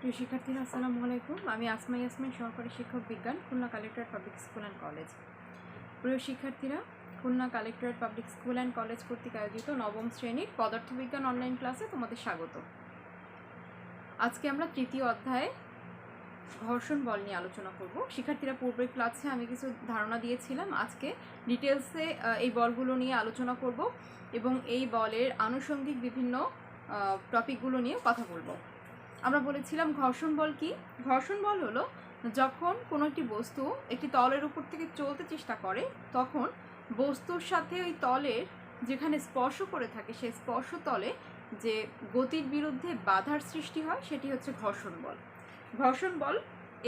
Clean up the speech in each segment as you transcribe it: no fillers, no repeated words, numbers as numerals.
প্রিয় শিক্ষার্থীরা আসসালামু আলাইকুম। আমি আসমা ইয়াসমিন, সহকারী শিক্ষক বিজ্ঞান, Khulna collectorate public school and college. প্রিয় শিক্ষার্থীরা, Khulna collectorate public school and college কর্তৃক আয়োজিত নবম শ্রেণীর পদার্থবিজ্ঞান অনলাইন ক্লাসে তোমাদের স্বাগত। আজকে আমরা তৃতীয় অধ্যায়ে ঘর্ষণ বল নিয়ে আলোচনা করব। শিক্ষার্থীরা পূর্বের ক্লাসে আমি কিছু ধারণা দিয়েছিলাম, আজকে ডিটেলসে এই বলগুলো নিয়ে আলোচনা করব এবং এই বলের আনুষঙ্গিক বিভিন্ন টপিকগুলো নিয়ে কথা বলবো। আমরা বলেছিলাম ঘর্ষণ বল কি? ঘর্ষণ বল হলো যখন কোনো একটি বস্তু একটি তলের উপর থেকে চলতে চেষ্টা করে, তখন বস্তুর সাথে ওই তলের যেখানে স্পর্শ করে থাকে সেই স্পর্শ তলে যে গতির বিরুদ্ধে বাধার সৃষ্টি হয় সেটি হচ্ছে ঘর্ষণ বল। ঘর্ষণ বল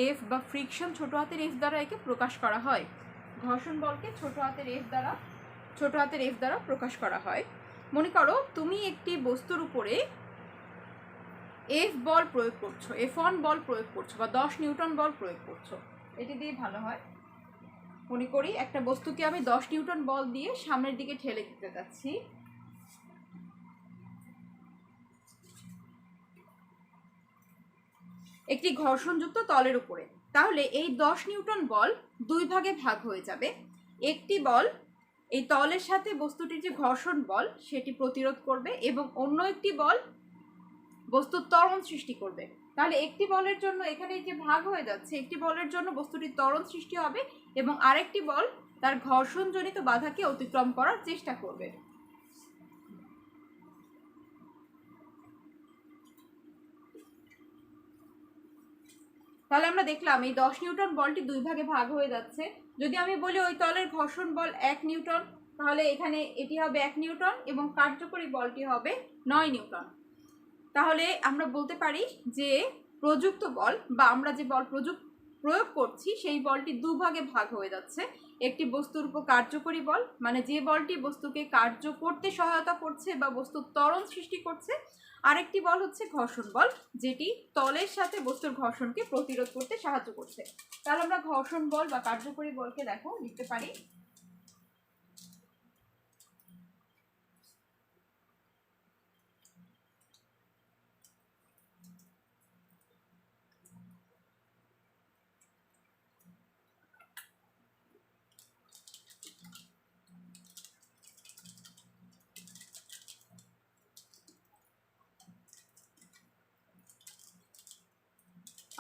এফ বা ফ্রিকশন ছোট হাতের এফ দ্বারা একে প্রকাশ করা হয়। ঘর্ষণ বলকে ছোট হাতের এফ দ্বারা প্রকাশ করা হয়। মনে করো তুমি একটি বস্তুর উপরে এফ বল প্রয়োগ করছো, F1 বল প্রয়োগ করছো বা 10 নিউটন বল প্রয়োগ করছো। এটি দিয়ে ভালো হয়। মনে করি একটা বস্তুকে আমি 10 নিউটন বল দিয়ে সামনের দিকে ঠেলে দিতে যাচ্ছি। একটি ঘর্ষণযুক্ত তলের উপরে, তাহলে এই 10 নিউটন বল দুই ভাগে ভাগ হয়ে যাবে। একটি বল এই তলের সাথে বস্তুটির যে ঘর্ষণ বল সেটি প্রতিরোধ করবে এবং অন্য একটি বল বস্তুর ত্বরণ সৃষ্টি করবে। তাহলে একটি বলের জন্য এখানে যে ভাগ হয়ে যাচ্ছে, একটি বলের জন্য বস্তুটির ত্বরণ সৃষ্টি হবে এবং আরেকটি বল তার ঘর্ষণজনিত বাধাকে অতিক্রম করার চেষ্টা করবে। তাহলে আমরা দেখলাম এই 10 নিউটন বলটি দুই ভাগে ভাগ হয়ে যাচ্ছে। যদি আমি বলি ওই তলের ঘর্ষণ বল 1 নিউটন, তাহলে এখানে এটি হবে 1 নিউটন এবং কার্যকরী বলটি হবে 9 নিউটন। তাহলে আমরা বলতে পারি যে প্রযুক্ত বল বা আমরা যে বল প্রয়োগ করছি সেই বলটি দুভাগে ভাগ হয়ে যাচ্ছে। একটি বস্তুর উপর কার্যকরী বল, মানে যে বলটি বস্তুকে কার্য করতে সহায়তা করছে বা বস্তুর ত্বরণ সৃষ্টি করছে। আরেকটি বল হচ্ছে ঘর্ষণ বল, যেটি তলের সাথে বস্তুর ঘর্ষণকে প্রতিরোধ করতে সাহায্য করছে। তাহলে আমরা ঘর্ষণ বল বা কার্যকরী বলকে লিখতে পারি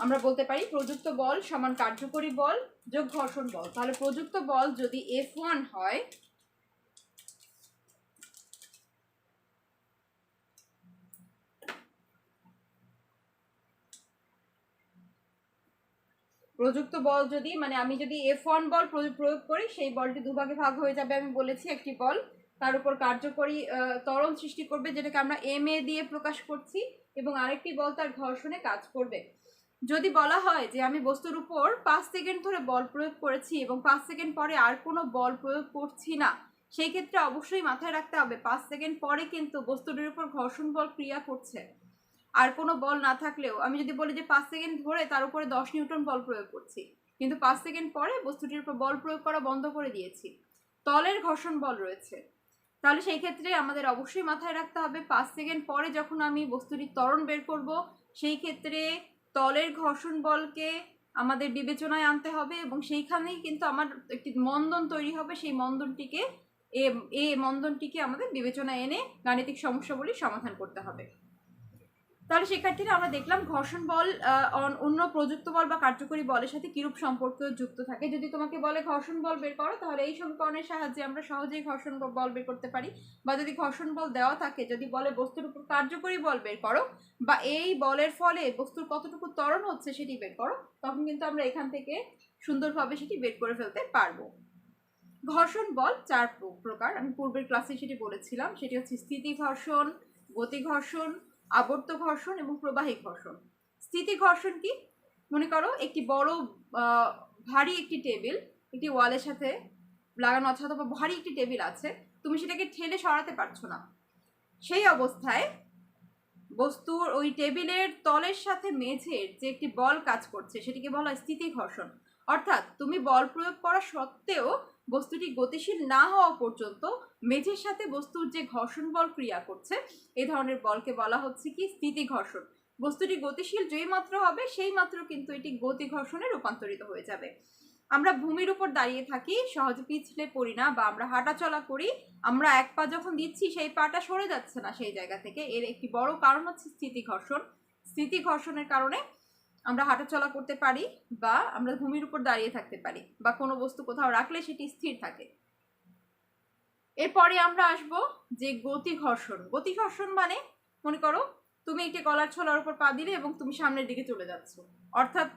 আমরা বলতে পারি প্রযুক্ত বল সমান কার্যকরী বল যোগ ঘর্ষণ বল। তাহলে প্রযুক্ত বল যদি F1 হয়, প্রযুক্ত বল যদি মানে আমি যদি F1 বল প্রয়োগ করি সেই বলটি দুভাগে ভাগ হয়ে যাবে। আমি বলেছি একটি বল তার উপর কার্যকরী ত্বরণ সৃষ্টি করবে, যেটাকে আমরা MA দিয়ে প্রকাশ করছি, এবং আরেকটি বল তার ঘর্ষণে কাজ করবে। যদি বলা হয় যে আমি বস্তুর উপর 5 সেকেন্ড ধরে বল প্রয়োগ করেছি এবং 5 সেকেন্ড পরে আর কোনো বল প্রয়োগ করছি না, সেই ক্ষেত্রে অবশ্যই মাথায় রাখতে হবে 5 সেকেন্ড পরে কিন্তু বস্তুটির উপর ঘর্ষণ বল ক্রিয়া করছে। আর কোনো বল না থাকলেও আমি যদি বলি যে 5 সেকেন্ড ধরে তার উপরে 10 নিউটন বল প্রয়োগ করছি, কিন্তু 5 সেকেন্ড পরে বস্তুটির উপর বল প্রয়োগ করা বন্ধ করে দিয়েছি, তলের ঘর্ষণ বল রয়েছে, তাহলে সেই ক্ষেত্রে আমাদের অবশ্যই মাথায় রাখতে হবে 5 সেকেন্ড পরে যখন আমি বস্তুটির ত্বরণ বের করব, সেই ক্ষেত্রে তলের ঘর্ষণ বলকে আমাদের বিবেচনায় আনতে হবে এবং সেইখানেই কিন্তু আমার একটি মন্দন তৈরি হবে। সেই মন্দনটিকে মন্দনটিকে আমাদের বিবেচনায় এনে গাণিতিক সমস্যাগুলি সমাধান করতে হবে। তাহলে শিক্ষার্থীরা আমরা দেখলাম ঘর্ষণ বল অন্য প্রযুক্ত বল বা কার্যকরী বলের সাথে কিরূপ সম্পর্ক যুক্ত থাকে। যদি তোমাকে বলে ঘর্ষণ বল বের করো, তাহলে এই সমীকরণের সাহায্যে আমরা সহজেই ঘর্ষণ বল বের করতে পারি। বা যদি ঘর্ষণ বল দেওয়া থাকে, যদি বলে বস্তুর উপর কার্যকরী বল বের করো বা এই বলের ফলে বস্তুর কতটুকু ত্বরণ হচ্ছে সেটি বের করো, তখন কিন্তু আমরা এখান থেকে সুন্দরভাবে সেটি বের করে ফেলতে পারবো। ঘর্ষণ বল 4 প্রকার, আমি পূর্বের ক্লাসে সেটি বলেছিলাম। সেটি হচ্ছে স্থিতি ঘর্ষণ, গতি ঘর্ষণ, আবর্ত ঘর্ষণ এবং প্রবাহী ঘর্ষণ। স্থিতি ঘর্ষণ কি? মনে করো একটি বড় ভারী একটি টেবিল একটি ওয়ালের সাথে লাগানো আছে, অথবা ভারী একটি টেবিল আছে, তুমি সেটাকে ঠেলে সরাতে পারছো না। সেই অবস্থায় বস্তুর ওই টেবিলের তলের সাথে মেঝের যে একটি বল কাজ করছে সেটিকে বলা হয় স্থিতি ঘর্ষণ। অর্থাৎ তুমি বল প্রয়োগ করা সত্ত্বেও বস্তুটি গতিশীল না হওয়া পর্যন্ত মেঝের সাথে বস্তুর যে ঘর্ষণ বল ক্রিয়া করছে, এই ধরনের বলকে বলা হচ্ছে কি স্থিতি ঘর্ষণ। বস্তুটি গতিশীল যেই মাত্র হবে সেই মাত্র কিন্তু এটি গতি ঘর্ষণে রূপান্তরিত হয়ে যাবে। আমরা ভূমির উপর দাঁড়িয়ে থাকি, সহজে পিছলে পড়ি না, বা আমরা হাঁটাচলা করি, আমরা এক পা যখন দিচ্ছি সেই পাটা সরে যাচ্ছে না সেই জায়গা থেকে। এর একটি বড় কারণ হচ্ছে স্থিতি ঘর্ষণ। স্থিতি ঘর্ষণের কারণে আমরা হাঁটাচলা করতে পারি, বা আমরা ভূমির উপর দাঁড়িয়ে থাকতে পারি, বা কোনো বস্তু কোথাও রাখলে সেটি স্থির থাকে। এরপরে আমরা আসব যে গতি ঘর্ষণ। গতি ঘর্ষণ মানে, মনে করো তুমি একটি কলার ছোলার উপর পা দিলে এবং তুমি সামনের দিকে চলে যাচ্ছ, অর্থাৎ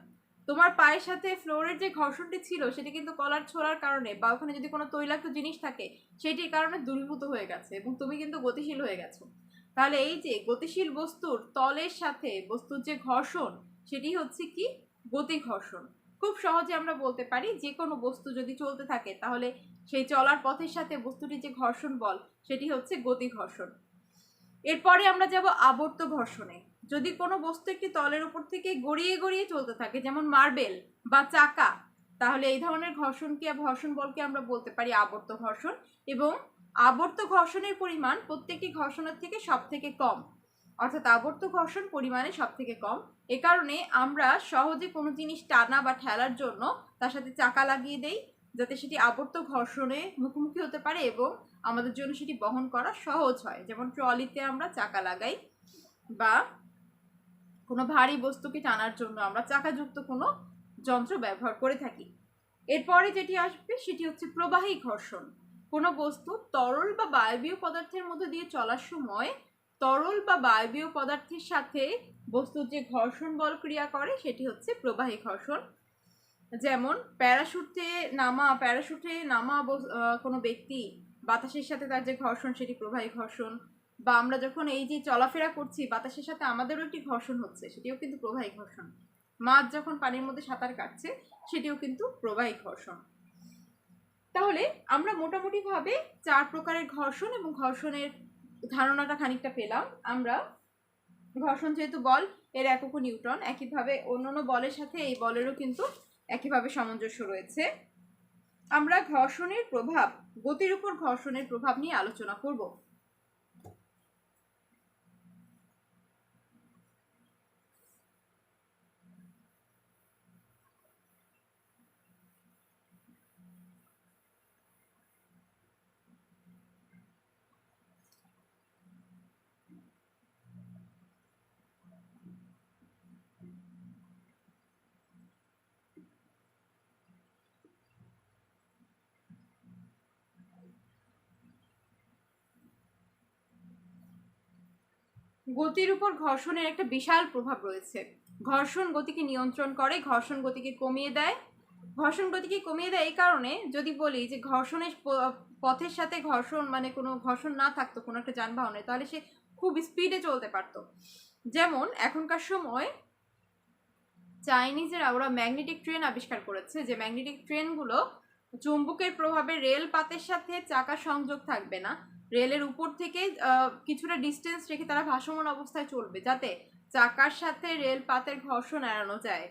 তোমার পায়ের সাথে ফ্লোরের যে ঘর্ষণটি ছিল সেটি কিন্তু কলার ছোলার কারণে, বা ওখানে যদি কোনো তৈলাক্ত জিনিস থাকে সেটির কারণে দূরীভূত হয়ে গেছে এবং তুমি কিন্তু গতিশীল হয়ে গেছো। তাহলে এই যে গতিশীল বস্তুর তলের সাথে বস্তুর যে ঘর্ষণ, সেটি হচ্ছে কি গতি ঘর্ষণ। খুব সহজে আমরা বলতে পারি যে কোনো বস্তু যদি চলতে থাকে তাহলে সেই চলার পথের সাথে বস্তুটির যে ঘর্ষণ বল সেটি হচ্ছে গতি ঘর্ষণ। এরপরে আমরা যাব আবর্ত ঘর্ষণে। যদি কোনো বস্তু একটি তলের উপর থেকে গড়িয়ে গড়িয়ে চলতে থাকে, যেমন মার্বেল বা চাকা, তাহলে এই ধরনের ঘর্ষণ বলকে আমরা বলতে পারি আবর্ত ঘর্ষণ। এবং আবর্ত ঘর্ষণের পরিমাণ প্রত্যেকটি ঘর্ষণের থেকে সব থেকে কম, অর্থাৎ আবর্ত ঘর্ষণ পরিমাণে সব থেকে কম। এ কারণে আমরা সহজে কোনো জিনিস টানা বা ঠেলার জন্য তার সাথে চাকা লাগিয়ে দেই, যাতে সেটি আবর্ত ঘর্ষণে মুখোমুখি হতে পারে এবং আমাদের জন্য সেটি বহন করা সহজ হয়। যেমন ট্রলিতে আমরা চাকা লাগাই, বা কোনো ভারী বস্তুকে টানার জন্য আমরা চাকাযুক্ত কোনো যন্ত্র ব্যবহার করে থাকি। এরপরে যেটি আসবে সেটি হচ্ছে প্রবাহী ঘর্ষণ। কোনো বস্তু তরল বা বায়বীয় পদার্থের মধ্যে দিয়ে চলার সময় তরল বা বায়বীয় পদার্থের সাথে বস্তুর যে ঘর্ষণ বল ক্রিয়া করে সেটি হচ্ছে প্রবাহী ঘর্ষণ। যেমন প্যারাশুটে নামা কোনো ব্যক্তি, বাতাসের সাথে তার যে ঘর্ষণ সেটি প্রবাহী ঘর্ষণ। বা আমরা যখন এই যে চলাফেরা করছি বাতাসের সাথে আমাদেরও একটি ঘর্ষণ হচ্ছে, সেটিও কিন্তু প্রবাহী ঘর্ষণ। মাছ যখন পানির মধ্যে সাঁতার কাটছে সেটিও কিন্তু প্রবাহী ঘর্ষণ। তাহলে আমরা মোটামুটিভাবে 4 প্রকারের ঘর্ষণ এবং ঘর্ষণের ধারণাটা খানিকটা পেলাম। আমরা ঘর্ষণ যেহেতু বল, এর একক নিউটন, একইভাবে অন্যান্য বলের সাথে এই বলেরও কিন্তু একইভাবে সামঞ্জস্য রয়েছে। আমরা ঘর্ষণের প্রভাব, গতির উপর ঘর্ষণের প্রভাব নিয়ে আলোচনা করব। গতির উপর ঘর্ষণের একটা বিশাল প্রভাব রয়েছে। ঘর্ষণ গতিকে নিয়ন্ত্রণ করে, ঘর্ষণ গতিকে কমিয়ে দেয়। এই কারণে, যদি বলি যে ঘর্ষণের পথের সাথে ঘর্ষণ মানে কোনো ঘর্ষণ না থাকতো কোনো একটা যানবাহনে, তাহলে সে খুব স্পিডে চলতে পারতো। যেমন এখনকার সময় চাইনিজেরা ওরা ম্যাগনেটিক ট্রেন আবিষ্কার করেছে, যে ম্যাগনেটিক ট্রেনগুলো চুম্বকের প্রভাবে রেল পাতের সাথে চাকা সংযোগ থাকবে না, রেলের উপর থেকে কিছুটা ডিস্টেন্স রেখে তারা ভাসমান অবস্থায় চলবে, যাতে চাকার সাথে রেল পাতের ঘর্ষণ এড়ানো যায়।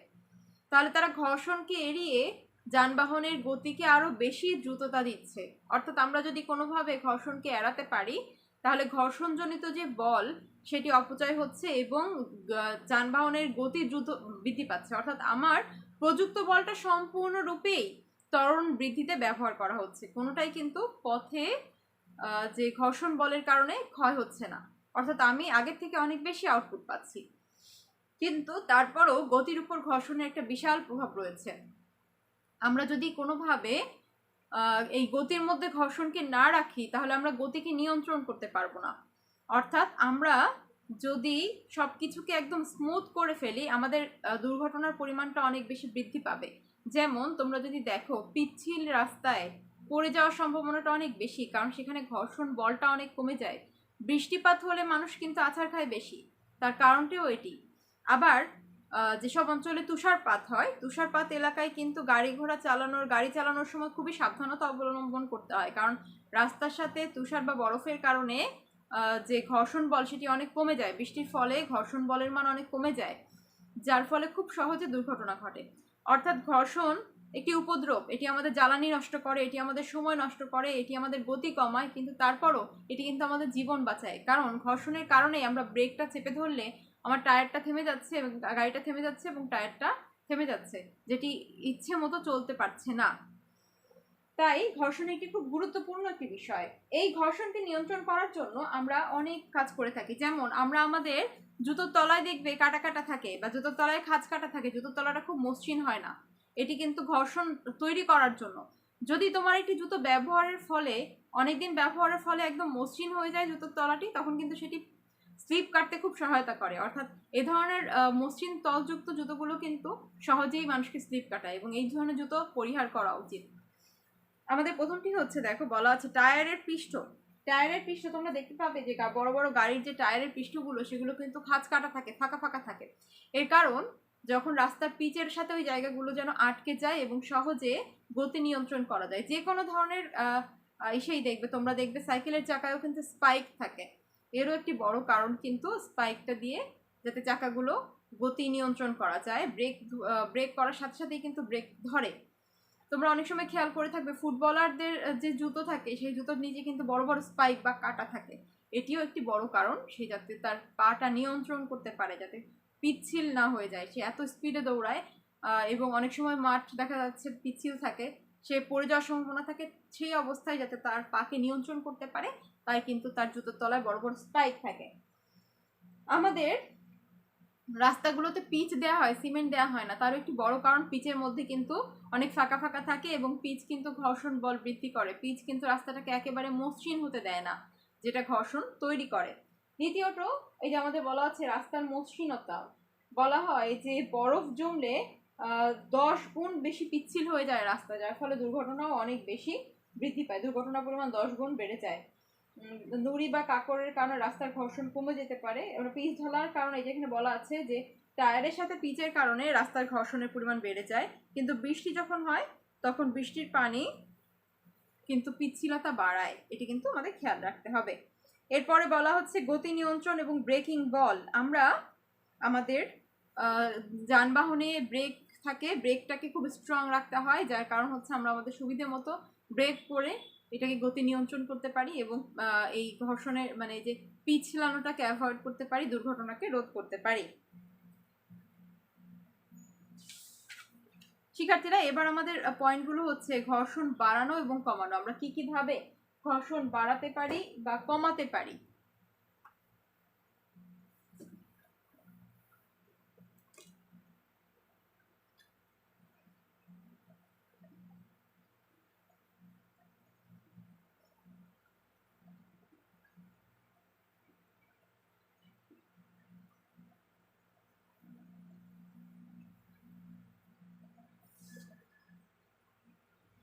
তাহলে তারা ঘর্ষণকে এড়িয়ে যানবাহনের গতিকে আরো বেশি দ্রুততা দিচ্ছে। অর্থাৎ আমরা যদি কোনোভাবে ঘর্ষণকে এড়াতে পারি তাহলে ঘর্ষণজনিত যে বল সেটি অপচয় হচ্ছে এবং যানবাহনের গতি দ্রুত বৃদ্ধি পাচ্ছে। অর্থাৎ আমার প্রযুক্ত বলটা সম্পূর্ণরূপেই ত্বরণ বৃদ্ধিতে ব্যবহার করা হচ্ছে, কোনোটাই কিন্তু পথে যে ঘর্ষণ বলের কারণে ক্ষয় হচ্ছে না। অর্থাৎ আমি আগের থেকে অনেক বেশি আউটপুট পাচ্ছি। কিন্তু তারপরও গতির উপর ঘর্ষণের একটা বিশাল প্রভাব রয়েছে। আমরা যদি কোনোভাবে এই গতির মধ্যে ঘর্ষণকে না রাখি তাহলে আমরা গতিকে নিয়ন্ত্রণ করতে পারবো না। অর্থাৎ আমরা যদি সব কিছুকে একদম স্মুথ করে ফেলি আমাদের দুর্ঘটনার পরিমাণটা অনেক বেশি বৃদ্ধি পাবে। যেমন তোমরা যদি দেখো পিচ্ছিল রাস্তায় পড়ে যাওয়ার সম্ভাবনাটা অনেক বেশি, কারণ সেখানে ঘর্ষণ বলটা অনেক কমে যায়। বৃষ্টিপাত হলে মানুষ কিন্তু আছাড় খায় বেশি, তার কারণটিও এটি। আবার যেসব অঞ্চলে তুষারপাত হয়, তুষারপাত এলাকায় কিন্তু গাড়ি চালানোর সময় খুবই সাবধানতা অবলম্বন করতে হয়, কারণ রাস্তার সাথে তুষার বা বরফের কারণে যে ঘর্ষণ বল সেটি অনেক কমে যায়। বৃষ্টির ফলে ঘর্ষণ বলের মান অনেক কমে যায়, যার ফলে খুব সহজে দুর্ঘটনা ঘটে। অর্থাৎ ঘর্ষণ একটি উপদ্রব, এটি আমাদের জ্বালানি নষ্ট করে, এটি আমাদের সময় নষ্ট করে, এটি আমাদের গতি কমায়, কিন্তু তারপরও এটি কিন্তু আমাদের জীবন বাঁচায়। কারণ ঘর্ষণের কারণে আমরা ব্রেকটা চেপে ধরলে আমার টায়ারটা থেমে যাচ্ছে এবং গাড়িটা থেমে যাচ্ছে এবং টায়ারটা থেমে যাচ্ছে, যেটি ইচ্ছে মতো চলতে পারছে না। তাই ঘর্ষণ একটি খুব গুরুত্বপূর্ণ একটি বিষয়। এই ঘর্ষণকে নিয়ন্ত্রণ করার জন্য আমরা অনেক কাজ করে থাকি। যেমন আমরা আমাদের জুতোর তলায় দেখবে কাটা কাটা থাকে বা জুতোর তলায় খাঁজ কাটা থাকে, জুতোর তলাটা খুব মসৃণ হয় না, এটি কিন্তু ঘর্ষণ তৈরি করার জন্য। যদি তোমার একটি জুতো ব্যবহারের ফলে অনেকদিন ব্যবহারের ফলে একদম মসৃণ হয়ে যায় জুতোর তলাটি, তখন কিন্তু সেটি স্লিপ কাটতে খুব সহায়তা করে। অর্থাৎ এই ধরনের মসৃণ তলযুক্ত জুতোগুলো কিন্তু সহজেই মানুষকে স্লিপ কাটায় এবং এই ধরনের জুতো পরিহার করা উচিত। আমাদের প্রথমটি হচ্ছে, দেখো বলা আছে টায়ারের পৃষ্ঠ। টায়ারের পৃষ্ঠ তোমরা দেখতে পাবে যে বড় বড় গাড়ির যে টায়ারের পৃষ্ঠগুলো সেগুলো কিন্তু খাঁজ কাটা থাকে, ফাঁকা ফাঁকা থাকে। এর কারণ যখন রাস্তার পিচের সাথে ওই জায়গাগুলো যেন আটকে যায় এবং সহজে গতি নিয়ন্ত্রণ করা যায়। যে কোনো ধরনের এসেই দেখবে, তোমরা দেখবে সাইকেলের চাকায়ও কিন্তু স্পাইক থাকে। এরও একটি বড় কারণ কিন্তু স্পাইকটা দিয়ে, যাতে চাকাগুলো গতি নিয়ন্ত্রণ করা যায়। ব্রেক করার সাথে সাথেই কিন্তু ব্রেক ধরে। তোমরা অনেক সময় খেয়াল করে থাকবে ফুটবলারদের যে জুতো থাকে সেই জুতোর নিচে কিন্তু বড় বড় স্পাইক বা কাটা থাকে। এটিও একটি বড় কারণ, সে যাতে তার পাটা নিয়ন্ত্রণ করতে পারে, যাতে পিচ্ছিল না হয়ে যায়। সে এত স্পিডে দৌড়ায় এবং অনেক সময় মাঠ দেখা যাচ্ছে পিচ্ছিল থাকে, সে পড়ে যাওয়ার সম্ভাবনা থাকে। সেই অবস্থায় যাতে তার পাকে নিয়ন্ত্রণ করতে পারে, তাই কিন্তু তার জুতোর তলায় বড় বড় স্পাইক থাকে। আমাদের রাস্তাগুলোতে পিচ দেওয়া হয়, সিমেন্ট দেওয়া হয় না, তারও একটি বড় কারণ পিচের মধ্যে কিন্তু অনেক ফাঁকা ফাঁকা থাকে এবং পিচ কিন্তু ঘর্ষণ বল বৃদ্ধি করে। পিচ কিন্তু রাস্তাটাকে একেবারে মসৃণ হতে দেয় না, যেটা ঘর্ষণ তৈরি করে। দ্বিতীয়ত, এই যে আমাদের বলা আছে রাস্তার মসৃণতা, বলা হয় যে বরফ জমলে 10 গুণ বেশি পিচ্ছিল হয়ে যায় রাস্তা, যার ফলে দুর্ঘটনাও অনেক বেশি বৃদ্ধি পায়। দুর্ঘটনার পরিমাণ 10 গুণ বেড়ে যায়। নুড়ি বা কাঁকড়ের কারণে রাস্তার ঘর্ষণ কমে যেতে পারে। এবার পিচ ঢালার কারণে যেখানে বলা আছে যে টায়ারের সাথে পিচের কারণে রাস্তার ঘর্ষণের পরিমাণ বেড়ে যায়, কিন্তু বৃষ্টি যখন হয় তখন বৃষ্টির পানি কিন্তু পিচ্ছিলতা বাড়ায়। এটি কিন্তু আমাদের খেয়াল রাখতে হবে। এরপরে বলা হচ্ছে গতি নিয়ন্ত্রণ এবং ব্রেকিং বল। আমরা আমাদের যানবাহনে ব্রেক থাকে, ব্রেকটাকে খুব স্ট্রং রাখতে হয়, যার কারণ হচ্ছে আমরা আমাদের সুবিধে মতো ব্রেক করে এটাকে গতি নিয়ন্ত্রণ করতে পারি এবং এই ঘর্ষণের মানে যে পিছলানোটাকে অ্যাভয়েড করতে পারি, দুর্ঘটনাকে রোধ করতে পারি। শিক্ষার্থীরা, এবার আমাদের পয়েন্টগুলো হচ্ছে ঘর্ষণ বাড়ানো এবং কমানো। আমরা কি কি ভাবে ঘর্ষণ বাড়াতে পারি বা কমাতে পারি।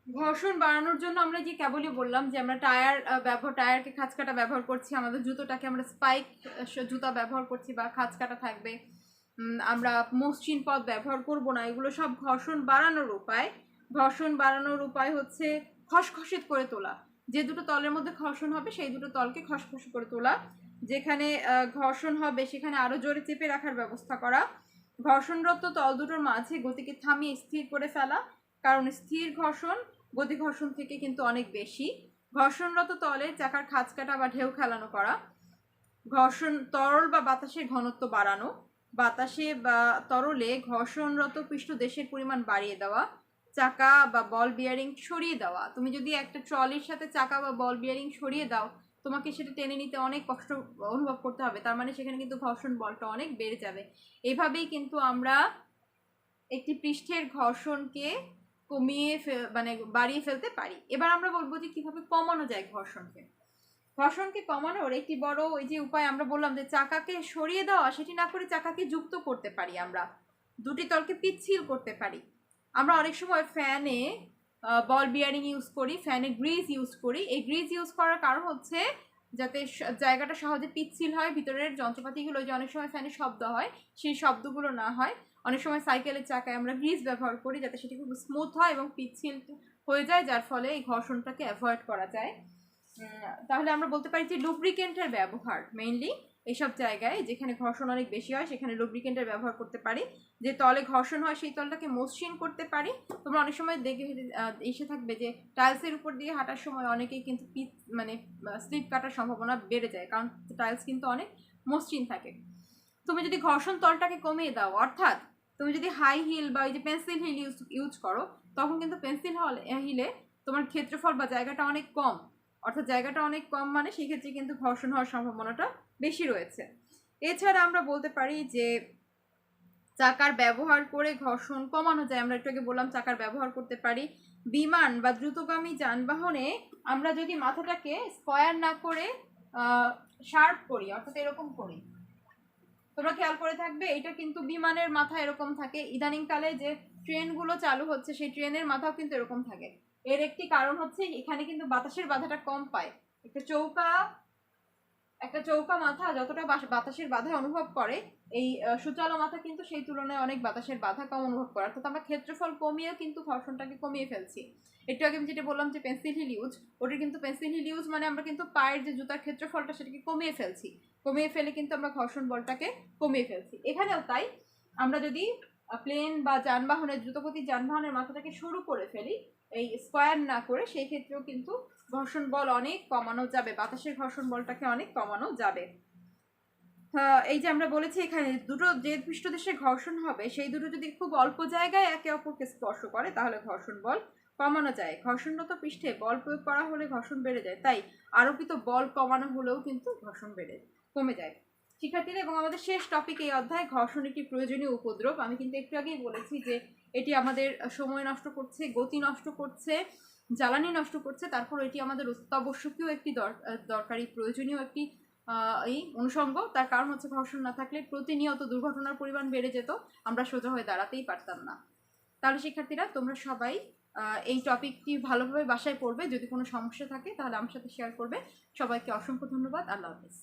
ঘর্ষণ বাড়ানোর জন্য আমরা যে কেবলই বললাম যে আমরা টায়ারকে খাঁজ কাটা ব্যবহার করছি, আমাদের জুতোটাকে আমরা স্পাইক জুতা ব্যবহার করছি বা খাঁজ কাটা থাকবে, আমরা মসৃণ পথ ব্যবহার করব না, এগুলো সব ঘর্ষণ বাড়ানোর উপায়। ঘর্ষণ বাড়ানোর উপায় হচ্ছে খসখসিত করে তোলা। যে দুটো তলের মধ্যে ঘর্ষণ হবে সেই দুটো তলকে খসখসে করে তোলা। যেখানে ঘর্ষণ হবে সেখানে আরো জোরে চেপে রাখার ব্যবস্থা করা। ঘর্ষণরত তল দুটোর মাঝে গতিকে থামিয়ে স্থির করে ফেলা, কারণ স্থির ঘর্ষণ গতি ঘর্ষণ থেকে কিন্তু অনেক বেশি। ঘর্ষণরত তলে চাকার খাঁজ কাটা বা ঢেউ খেলানো করা। ঘর্ষণ তরল বা বাতাসের ঘনত্ব বাড়ানো। বাতাসে বা তরলে ঘর্ষণরত পৃষ্ঠদেশের পরিমাণ বাড়িয়ে দেওয়া। চাকা বা বল বিয়ারিং সরিয়ে দেওয়া। তুমি যদি একটা ট্রলির সাথে চাকা বা বল বিয়ারিং সরিয়ে দাও, তোমাকে সেটা টেনে নিতে অনেক কষ্ট অনুভব করতে হবে, তার মানে সেখানে কিন্তু ঘর্ষণ বলটা অনেক বেড়ে যাবে। এভাবেই কিন্তু আমরা একটি পৃষ্ঠের ঘর্ষণকে কমিয়ে মানে বাড়িয়ে ফেলতে পারি। এবার আমরা বলবো যে কিভাবে কমানো যায় ঘর্ষণকে। ঘর্ষণকে কমানোর একটি বড় এই যে উপায় আমরা বললাম যে চাকাকে সরিয়ে দেওয়া, সেটি না করে চাকাকে যুক্ত করতে পারি। আমরা দুটি তলকে পিচ্ছিল করতে পারি। আমরা অনেক সময় ফ্যানে বল বিয়ারিং ইউজ করি, ফ্যানে গ্রিজ ইউজ করি। এই গ্রিজ ইউজ করার কারণ হচ্ছে যাতে জায়গাটা সহজে পিচ্ছিল হয়, ভিতরের যন্ত্রপাতিগুলো যে অনেক সময় ফ্যানে শব্দ হয় সেই শব্দগুলো না হয়। অনেক সময় সাইকেলের চাকায় আমরা গ্রিজ ব্যবহার করি যাতে সেটি খুব স্মুথ হয় এবং পিচ্ছিল হয়ে যায়, যার ফলে এই ঘর্ষণটাকে অ্যাভয়েড করা যায়। তাহলে আমরা বলতে পারি যে লুব্রিকেন্টের ব্যবহার মেইনলি এইসব জায়গায় যেখানে ঘর্ষণ অনেক বেশি হয় সেখানে লুব্রিকেন্টের ব্যবহার করতে পারি। যে তলে ঘর্ষণ হয় সেই তলটাকে মসৃণ করতে পারি। তোমরা অনেক সময় দেখে এসে থাকবে যে টাইলসের উপর দিয়ে হাঁটার সময় অনেকেই কিন্তু মানে স্লিপ কাটার সম্ভাবনা বেড়ে যায়, কারণ টাইলস কিন্তু অনেক মসৃণ থাকে। তুমি যদি ঘর্ষণ তলটাকে কমিয়ে দাও, অর্থাৎ তুমি যদি হাই হিল বা ওই যে পেন্সিল হিল ইউজ করো, তখন কিন্তু পেন্সিল হিলে তোমার ক্ষেত্রফল বা জায়গাটা অনেক কম, অর্থাৎ জায়গাটা অনেক কম, মানে সেই ক্ষেত্রে কিন্তু ঘর্ষণ হওয়ার সম্ভাবনাটা বেশি রয়েছে। এছাড়া আমরা বলতে পারি যে চাকার ব্যবহার করে ঘর্ষণ কমানো যায়। আমরা একটু আগে বললাম চাকার ব্যবহার করতে পারি। বিমান বা দ্রুতগামী যানবাহনে আমরা যদি মাথাটাকে স্কয়ার না করে শার্প করি, অর্থাৎ এরকম করি, তোমরা খেয়াল করে থাকবে এটা কিন্তু বিমানের মাথা এরকম থাকে। ইদানিংকালে যে ট্রেনগুলো চালু হচ্ছে সেই ট্রেনের মাথাও কিন্তু এরকম থাকে। এর একটি কারণ হচ্ছে এখানে কিন্তু বাতাসের বাধাটা কম পায়। একটা চৌকা মাথা যতটা বাতাসের বাধা অনুভব করে, এই সুচালো মাথা কিন্তু সেই তুলনায় অনেক বাতাসের বাধা কম অনুভব করে, অর্থাৎ আমরা ক্ষেত্রফল কমিয়েও কিন্তু ঘর্ষণটাকে কমিয়ে ফেলছি। একটু আগে আমি যেটা বললাম যে পেন্সিল হিল ইউজ, ওটা কিন্তু পেন্সিল হিল ইউজ মানে আমরা কিন্তু পায়ের যে জুতার ক্ষেত্রফলটা সেটাকে কমিয়ে ফেলছি, কমিয়ে ফেলে কিন্তু আমরা ঘর্ষণ বলটাকে কমিয়ে ফেলছি। এখানেও তাই, আমরা যদি প্লেন বা যানবাহনের দ্রুতগতির যানবাহনের মাথাটাকে সরু করে ফেলি, এই স্কোয়ার না করে, সেই ক্ষেত্রেও কিন্তু ঘর্ষণ বল অনেক কমানো যাবে, বাতাসের ঘর্ষণ বলটাকে অনেক কমানো যাবে। এই যে আমরা বলেছি এখানে দুটো যে পৃষ্ঠদেশে ঘর্ষণ হবে সেই দুটো যদি খুব অল্প জায়গায় একে অপরকে স্পর্শ করে তাহলে ঘর্ষণ বল কমানো যায়। ঘর্ষণরত পৃষ্ঠে বল প্রয়োগ করা হলে ঘর্ষণ বেড়ে যায়, তাই আরোপিত বল কমানো হলেও কিন্তু ঘর্ষণ কমে যায়। শিক্ষার্থীরা, এবং আমাদের শেষ টপিক এই অধ্যায়, ঘর্ষণ একটি প্রয়োজনীয় উপদ্রব। আমি কিন্তু একটু আগেই বলেছি যে এটি আমাদের সময় নষ্ট করছে, গতি নষ্ট করছে, জ্বালানি নষ্ট করছে, তারপর এটি আমাদের অত্যাবশ্যকীয় একটি দরকারি প্রয়োজনীয় একটি এই অনুষঙ্গ। তার কারণ হচ্ছে ঘর্ষণ না থাকলে প্রতিনিয়ত দুর্ঘটনার পরিমাণ বেড়ে যেত, আমরা সোজা হয়ে দাঁড়াতেই পারতাম না। তাহলে শিক্ষার্থীরা, তোমরা সবাই এই টপিকটি ভালোভাবে বাসায় পড়বে। যদি কোনো সমস্যা থাকে তাহলে আমার সাথে শেয়ার করবে। সবাইকে অসংখ্য ধন্যবাদ। আল্লাহ হাফেজ।